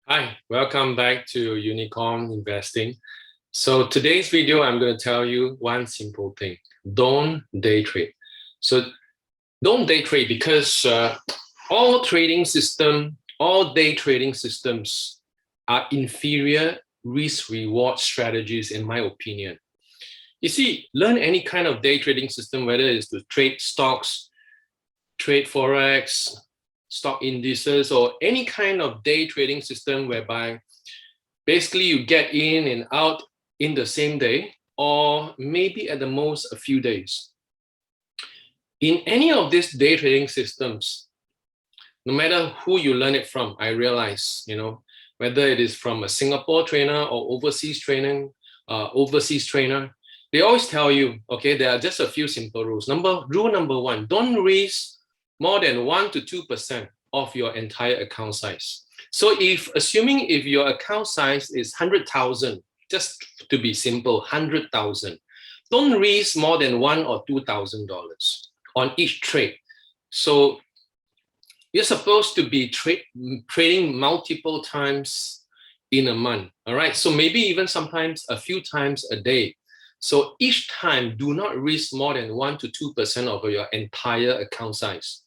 Hi, welcome back to Unicorn Investing. So today's video, I'm going to tell you one simple thing. Don't day trade. So don't day trade because all day trading systems are inferior risk-reward strategies, in my opinion. You see, learn any kind of day trading system, whether it's to trade stocks, trade Forex, stock indices, or any kind of day trading system whereby basically you get in and out in the same day, or maybe at the most a few days. In any of these day trading systems, no matter who you learn it from, I realize, whether it is from a Singapore trainer or overseas trainer, they always tell you, okay, there are just a few simple rules. Rule number one, don't raise more than 1 to 2% of your entire account size. So assuming your account size is 100,000, just to be simple, 100,000, don't raise more than $1,000 or $2,000 on each trade. So you're supposed to be trading multiple times in a month, all right? So maybe even sometimes a few times a day. So each time, do not risk more than 1 to 2% of your entire account size.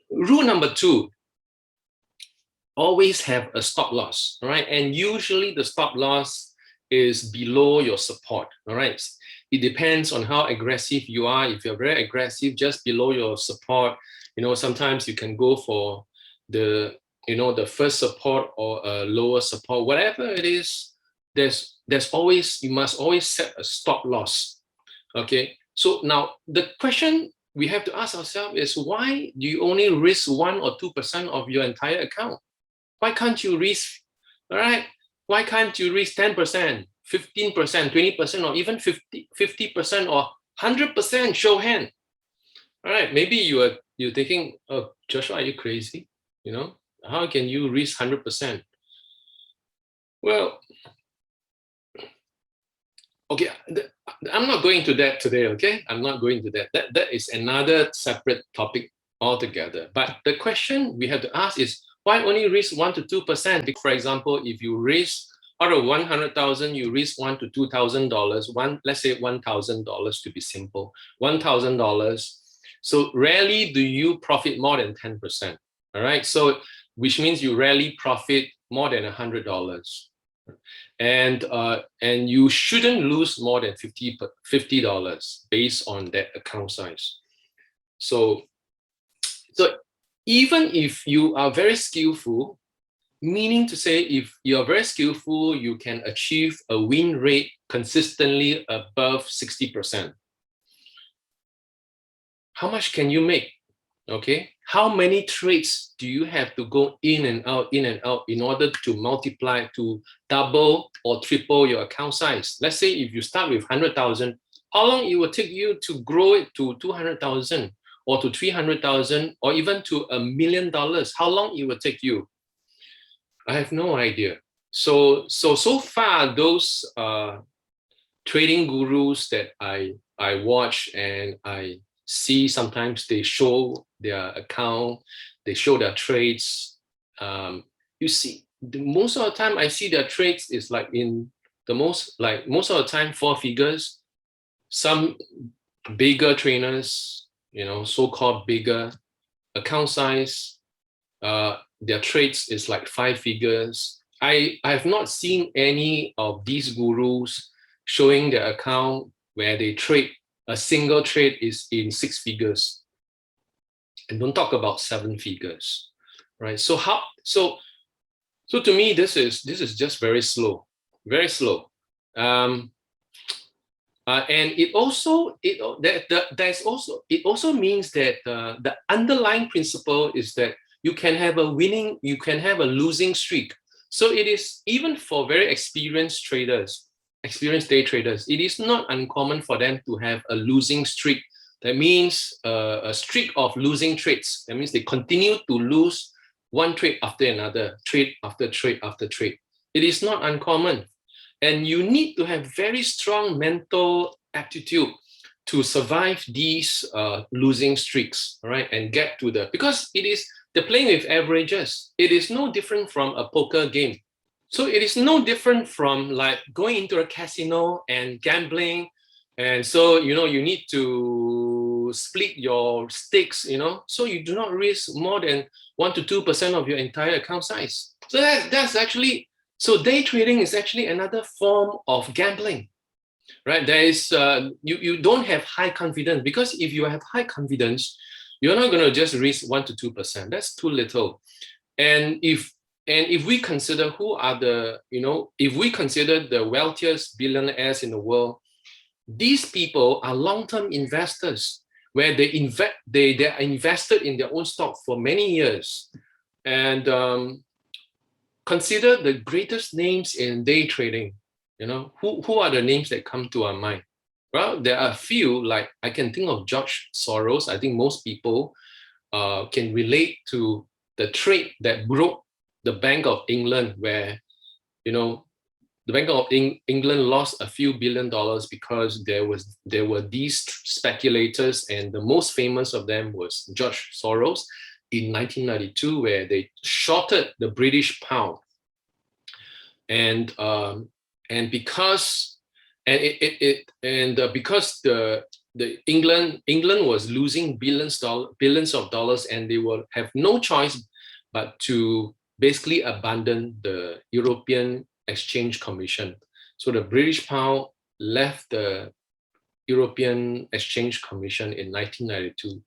Rule number two, always have a stop loss, all right? And usually the stop loss is below your support, all right? It depends on how aggressive you are. If you're very aggressive, just below your support, sometimes you can go for the first support or a lower support, whatever it is. You must always set a stop loss. Okay. So now the question we have to ask ourselves is, why do you only risk 1 or 2% of your entire account? Why can't you risk, all right? Why can't you risk 10%, 15%, 20%, or even 50% or 100%? Show hand. All right, maybe you're thinking, oh, Joshua, are you crazy? How can you risk 100%? Well, okay, I'm not going to that today, okay? I'm not going to that. That is another separate topic altogether. But the question we have to ask is, why only risk 1 to 2%? For example, if you risk out of 100,000, you risk $1,000 to $2,000. Let's say $1,000 to be simple, $1,000. So rarely do you profit more than 10%. All right, so which means you rarely profit more than $100. And you shouldn't lose more than $50 based on that account size. So even if you are very skillful, meaning to say, if you're very skillful, you can achieve a win rate consistently above 60%. How much can you make? Okay, how many trades do you have to go in and out in order to multiply, to double or triple your account size? Let's say if you start with 100,000, how long it will take you to grow it to 200,000 or to 300,000 or even to $1 million? How long it will take you? I have no idea. So far, those trading gurus that I watch and I see, sometimes they show their account, they show their trades. You see, most of the time I see their trades is like most of the time 4 figures. Some bigger trainers, so-called bigger account size, their trades is like 5 figures. I have not seen any of these gurus showing their account where they trade, a single trade is in 6 figures. And don't talk about 7 figures, right? So to me, this is just very slow, very slow. And it also means that the underlying principle is that you can have a losing streak. So it is, even for very experienced day traders, it is not uncommon for them to have a losing streak. That means a streak of losing trades. That means they continue to lose one trade after another, trade after trade after trade. It is not uncommon. And you need to have very strong mental aptitude to survive these losing streaks, right? And get to because they're playing with averages. It is no different from a poker game. So it is no different from like going into a casino and gambling. And so, you need to split your stakes, so you do not risk more than 1 to 2% of your entire account size. So that's actually, so day trading is actually another form of gambling, right? There is, you don't have high confidence, because if you have high confidence, you're not going to just risk 1 to 2%. That's too little. And if we consider who are the, if we consider the wealthiest billionaires in the world, these people are long-term investors, where they are invested in their own stock for many years. And consider the greatest names in day trading. Who are the names that come to our mind? Well, there are a few, like I can think of George Soros. I think most people can relate to the trade that broke the Bank of England, where, the Bank of England lost a few $billions because there were these speculators, and the most famous of them was George Soros in 1992, where they shorted the British pound, and because because the England was losing billions of dollars, and they will have no choice but to basically abandon the European Exchange Commission. So the British pound left the European Exchange Commission in 1992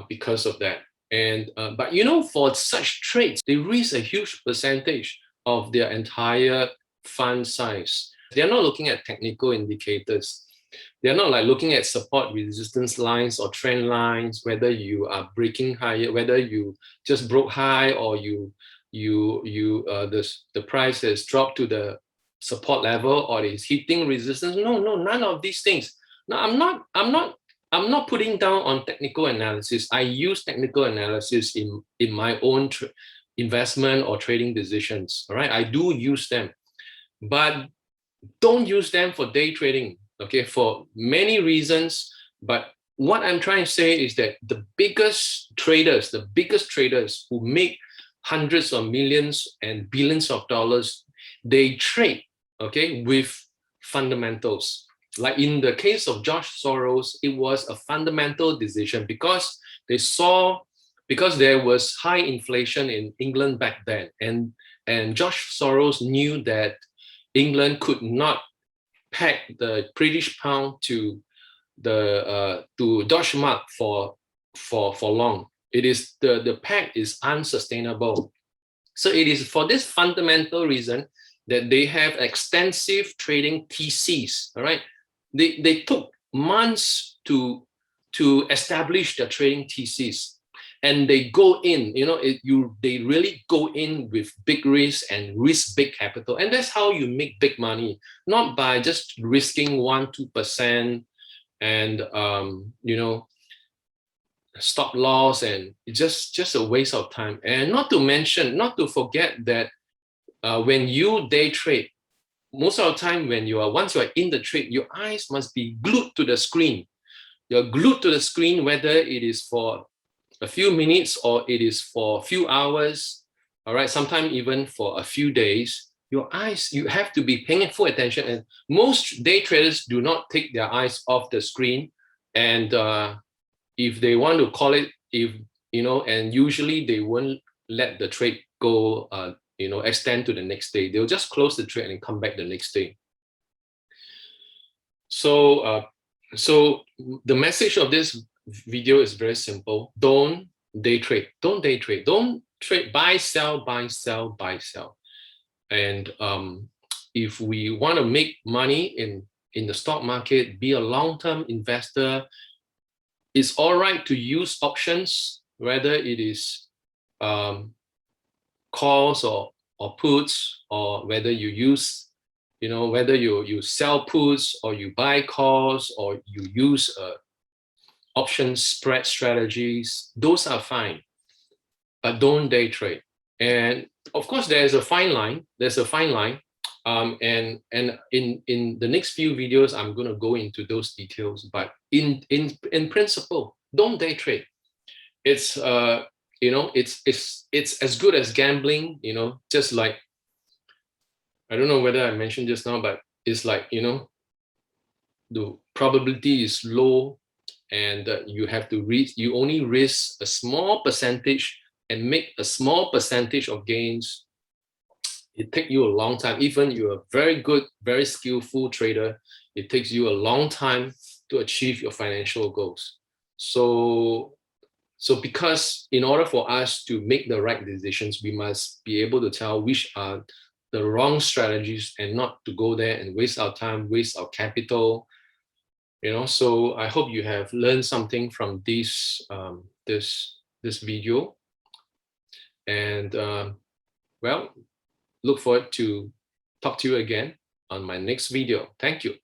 because of that. And but for such trades, they risk a huge percentage of their entire fund size. They're not looking at technical indicators. They're not like looking at support resistance lines or trend lines, whether you are breaking higher, whether you just broke high, or the price has dropped to the support level, or is hitting resistance. No, none of these things. No, I'm not putting down on technical analysis. I use technical analysis in my own investment or trading decisions. All right, I do use them, but don't use them for day trading. Okay, for many reasons. But what I'm trying to say is that the biggest traders who make hundreds of millions and billions of dollars, they trade, okay, with fundamentals. Like in the case of George Soros, it was a fundamental decision because there was high inflation in England back then, and George Soros knew that England could not peg the British pound to the Deutsche Mark for long. It is the peg is unsustainable. So it is for this fundamental reason that they have extensive trading theses. All right, they took months to establish their trading thesis, and they go in. They really go in with big risk and risk big capital, and that's how you make big money, not by just risking 1-2% and stop loss, and it's just a waste of time. And not to forget that when you day trade, most of the time once you are in the trade, your eyes must be glued to the screen. You're glued to the screen, whether it is for a few minutes or it is for a few hours, all right, sometimes even for a few days. Your eyes, you have to be paying full attention. And most day traders do not take their eyes off the screen. And if they want to call it, and usually they won't let the trade go, extend to the next day. They'll just close the trade and come back the next day. So, so the message of this video is very simple. Don't day trade. Don't day trade. Don't trade. Buy, sell, buy, sell, buy, sell. And if we want to make money in the stock market, be a long-term investor, it's all right to use options, whether it is calls or puts, or whether you use, whether you sell puts or you buy calls or you use option spread strategies. Those are fine, but don't day trade. And of course, there's a fine line. And in the next few videos, I'm going to go into those details. But in principle, don't day trade. It's it's as good as gambling. Just like I don't know whether I mentioned just now, but it's like, you know, the probability is low, and you have to you only risk a small percentage and make a small percentage of gains. It takes you a long time. Even you're a very good, very skillful trader, it takes you a long time to achieve your financial goals. So because in order for us to make the right decisions, we must be able to tell which are the wrong strategies and not to go there and waste our time, waste our capital. You know, so I hope you have learned something from this video, and well, look forward to talk to you again on my next video. Thank you.